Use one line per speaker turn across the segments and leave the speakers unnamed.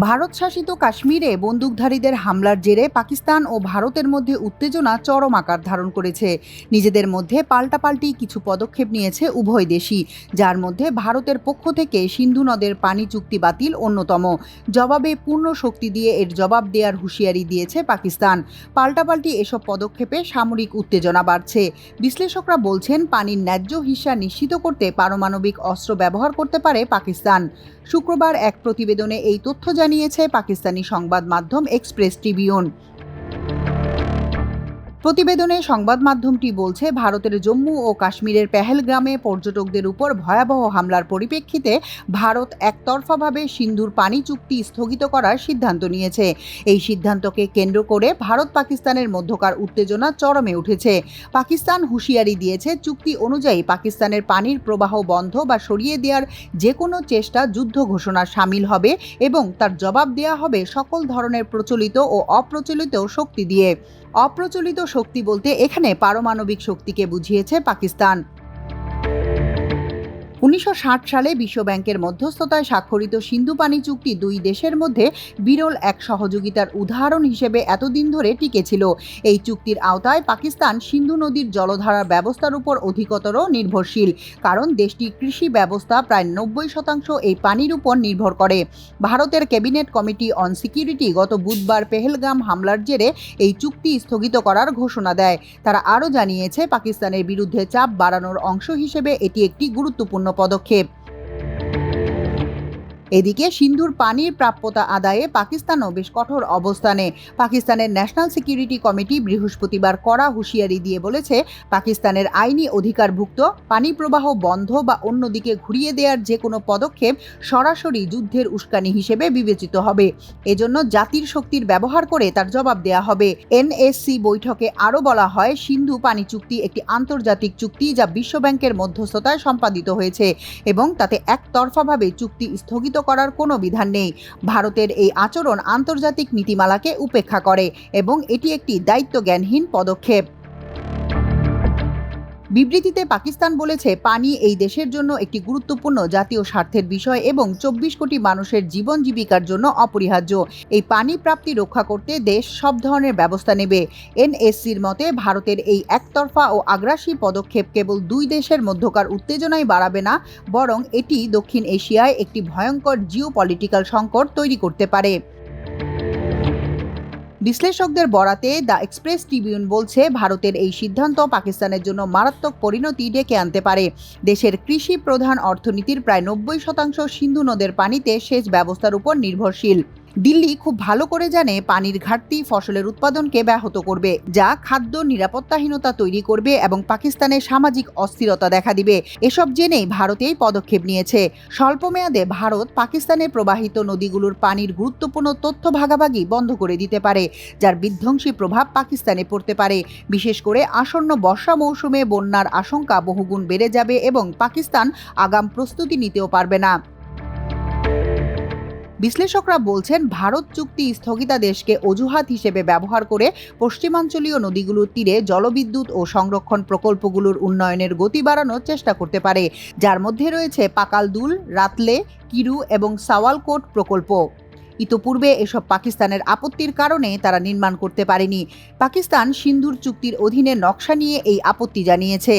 ভারত শাসিত কাশ্মীরে বন্দুকধারীদের হামলার জেরে পাকিস্তান ও ভারতের মধ্যে উত্তেজনা চরম আকার ধারণ করেছে। নিজেদের মধ্যে পাল্টাপাল্টি কিছু পদক্ষেপ নিয়েছে উভয় দেশই, যার মধ্যে ভারতের পক্ষ থেকে সিন্ধু নদের পানি চুক্তি বাতিল অন্যতম। জবাবে পূর্ণ শক্তি দিয়ে এর জবাব দেওয়ার হুঁশিয়ারি দিয়েছে পাকিস্তান। পাল্টাপাল্টি এসব পদক্ষেপে সামরিক উত্তেজনা বাড়ছে। বিশ্লেষকরা বলছেন, পানির ন্যায্য হিস্সা নিশ্চিত করতে পারমাণবিক অস্ত্র ব্যবহার করতে পারে পাকিস্তান। শুক্রবার এক প্রতিবেদনে এই তথ্য জানিয়েছে পাকিস্তানি সংবাদ মাধ্যম এক্সপ্রেস ট্রিবিউন। প্রতিবেদনে সংবাদ মাধ্যমটি বলছে, ভারতের জম্মু ও কাশ্মীরের পেহেলগ্রামে পর্যটকদের উপর ভয়াবহ হামলার পরিপ্রেক্ষিতে ভারত একতরফাভাবে সিন্ধুর পানি চুক্তি স্থগিত করার সিদ্ধান্ত নিয়েছে। এই সিদ্ধান্তকে কেন্দ্র করে ভারত পাকিস্তানের মধ্যকার উত্তেজনা চরমে উঠেছে। পাকিস্তান হুঁশিয়ারি দিয়েছে, চুক্তি অনুযায়ী পাকিস্তানের পানির প্রবাহ বন্ধ বা সরিয়ে দেওয়ার যে কোনো চেষ্টা যুদ্ধ ঘোষণার শামিল হবে এবং তার জবাব দেওয়া হবে সকল ধরনের প্রচলিত ও অপ্রচলিত শক্তি দিয়ে। অপ্রচলিত শক্তি বলতে এখানে পারমাণবিক শক্তিকে বুঝিয়েছে পাকিস্তান। ১৯৬০ সালে বিশ্বব্যাংকের মধ্যস্থতায় স্বাক্ষরিত সিন্ধু পানি চুক্তি দুই দেশের মধ্যে বিরল এক সহযোগিতার উদাহরণ হিসেবে এতদিন ধরে টিকে ছিল। এই চুক্তির আওতায় পাকিস্তান সিন্ধু নদীর জলধারার ব্যবস্থার উপর অধিকতর নির্ভরশীল, কারণ দেশটির কৃষি ব্যবস্থা প্রায় ৯০% এই পানির উপর নির্ভর করে। ভারতের ক্যাবিনেট কমিটি অন সিকিউরিটি গত বুধবার পেহেলগাম হামলার জেরে এই চুক্তি স্থগিত করার ঘোষণা দেয়। তারা আরও জানিয়েছে, পাকিস্তানের বিরুদ্ধে চাপ বাড়ানোর অংশ হিসেবে এটি একটি গুরুত্বপূর্ণ পদক্ষেপ। এদিকে সিন্ধুর পানির প্রাপ্যতা আদায়ে পাকিস্তানও বেশ কঠোর অবস্থানে। পাকিস্তানের ন্যাশনাল সিকিউরিটি কমিটি বৃহস্পতিবার কড়া হুঁশিয়ারি দিয়ে বলেছে, পাকিস্তানের আইনি অধিকারভুক্ত পানি প্রবাহ বন্ধ বা অন্যদিকে ঘুরিয়ে দেওয়ার যে কোনো পদক্ষেপ সরাসরি যুদ্ধের উস্কানি হিসেবে বিবেচিত হবে। এজন্য জাতির শক্তির ব্যবহার করে তার জবাব দেওয়া হবে। এনএসসি বৈঠকে আরও বলা হয়, সিন্ধু পানি চুক্তি একটি আন্তর্জাতিক চুক্তি যা বিশ্বব্যাংকের মধ্যস্থতায় সম্পাদিত হয়েছে এবং তাতে একতরফাভাবে চুক্তি স্থগিত করার কোনো বিধান নেই। ভারতের এই আচরণ আন্তর্জাতিক নীতিমালাকে উপেক্ষা করে এবং এটি একটি দায়িত্বজ্ঞানহীন পদক্ষেপ। বিবৃতিতে পাকিস্তান বলেছে, পানি এই দেশের জন্য একটি গুরুত্বপূর্ণ জাতীয় স্বার্থের বিষয় এবং ২৪ কোটি মানুষের জীবন জীবিকার জন্য অপরিহার্য। এই পানি প্রাপ্তি রক্ষা করতে দেশ সব ধরনের ব্যবস্থা নেবে। এনএসসির মতে, ভারতের এই একতরফা ও আগ্রাসী পদক্ষেপ কেবল দুই দেশের মধ্যকার উত্তেজনাই বাড়াবে না, বরং এটি দক্ষিণ এশিয়ায় একটি ভয়ঙ্কর জিওপলিটিক্যাল সংকট তৈরি করতে পারে। বিশ্লেষকদের বরাতে দ্য এক্সপ্রেস ট্রিবিউন বলছে, ভারতের এই সিদ্ধান্ত পাকিস্তানের জন্য মারাত্মক পরিণতি ডেকে আনতে পারে। দেশের কৃষি প্রধান অর্থনীতির প্রায় ৯০% সিন্ধু নদের পানিতে সেচ ব্যবস্থার উপর নির্ভরশীল। দিল্লি খুব ভালো করে জানে, পানির ঘাটতি ফসলের উৎপাদনকে ব্যাহত করবে, যা খাদ্য নিরাপত্তাহীনতা তৈরি করবে এবং পাকিস্তানের সামাজিক অস্থিরতা দেখা দিবে। এসব জেনেই ভারত এই পদক্ষেপ নিয়েছে। স্বল্পমেয়াদে ভারত পাকিস্তানে প্রবাহিত নদীগুলোর পানির গুরুত্বপূর্ণ তথ্য ভাগাভাগি বন্ধ করে দিতে পারে, যার বিধ্বংসী প্রভাব পাকিস্তানে পড়তে পারে। বিশেষ করে আসন্ন বর্ষা মৌসুমে বন্যার আশঙ্কা বহুগুণ বেড়ে যাবে এবং পাকিস্তান আগাম প্রস্তুতি নিতেও পারবে না। বিশ্লেষকরা বলছেন, ভারত চুক্তি স্থগিতাদেশকে অজুহাত হিসেবে ব্যবহার করে পশ্চিমাঞ্চলীয় নদীগুলোর তীরে জলবিদ্যুৎ ও সংরক্ষণ প্রকল্পগুলোর উন্নয়নের গতি বাড়ানোর চেষ্টা করতে পারে, যার মধ্যে রয়েছে পাকালদুল, রাতলে, কিরু এবং সাওয়ালকোট প্রকল্প। ইতোপূর্বে এসব পাকিস্তানের আপত্তির কারণে তারা নির্মাণ করতে পারেনি। পাকিস্তান সিন্ধুর চুক্তির অধীনে নকশা নিয়ে এই আপত্তি জানিয়েছে।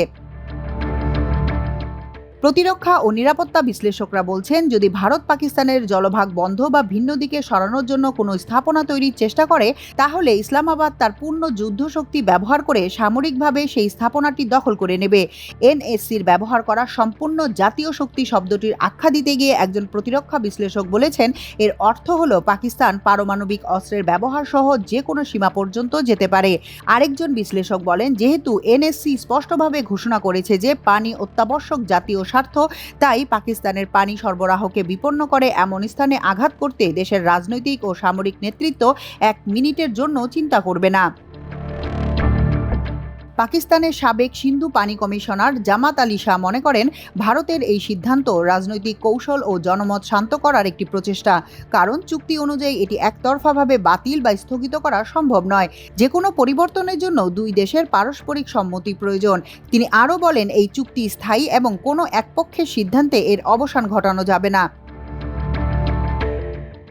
প্রতিরক্ষা ও নিরাপত্তা বিশ্লেষকরা বলছেন, যদি ভারত পাকিস্তানের জলভাগ বন্ধ বা ভিন্ন দিকে সরানোর জন্য কোনো স্থাপনা তৈরির চেষ্টা করে, তাহলে ইসলামাবাদ তার পূর্ণ যুদ্ধশক্তি ব্যবহার করে সামরিকভাবে সেই স্থাপনাটি দখল করে নেবে। এনএসসির ব্যবহার করা সম্পূর্ণ জাতীয় শক্তি শব্দটির আখ্যা দিতে গিয়ে একজন প্রতিরক্ষা বিশ্লেষক বলেছেন, এর অর্থ হল পাকিস্তান পারমাণবিক অস্ত্রের ব্যবহার সহ যে কোনো সীমা পর্যন্ত যেতে পারে। আরেকজন বিশ্লেষক বলেন, যেহেতু এনএসসি স্পষ্টভাবে ঘোষণা করেছে যে পানি অত্যাবশ্যক জাতীয় স্বার্থ, তাই পাকিস্তানের পানি সরবরাহকে বিপন্ন করে এমন স্থানে আঘাত করতে দেশের রাজনৈতিক ও সামরিক নেতৃত্ব এক মিনিটের জন্য চিন্তা করবে না। পাকিস্তানের সাবেক সিন্ধু পানি কমিশনার জামাত আলী শাহ মনে করেন, ভারতের এই সিদ্ধান্ত রাজনৈতিক কৌশল ও জনমত শান্ত করার একটি প্রচেষ্টা, কারণ চুক্তি অনুযায়ী এটি একতরফাভাবে বাতিল বা স্থগিত করা সম্ভব নয়। যে কোনো পরিবর্তনের জন্য দুই দেশের পারস্পরিক সম্মতি প্রয়োজন। তিনি আরও বলেন, এই চুক্তি স্থায়ী এবং কোনো একপক্ষের সিদ্ধান্তে এর অবসান ঘটানো যাবে না।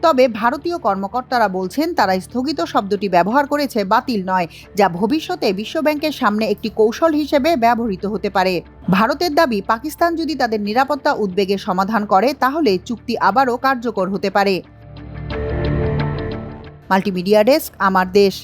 তবে ভারতীয় কর্মকর্তারা বলছেন তারা স্থগিত শব্দটি ব্যবহার করেছে, বাতিল নয়, যা ভবিষ্যতে বিশ্বব্যাংকের সামনে একটি কৌশল হিসেবে ব্যবহৃত হতে পারে। ভারতের দাবি, পাকিস্তান যদি তাদের নিরাপত্তা উদ্বেগের সমাধান করে তাহলে চুক্তি আবারও কার্যকর হতে পারে। মাল্টিমিডিয়া ডেস্ক, আমার দেশ।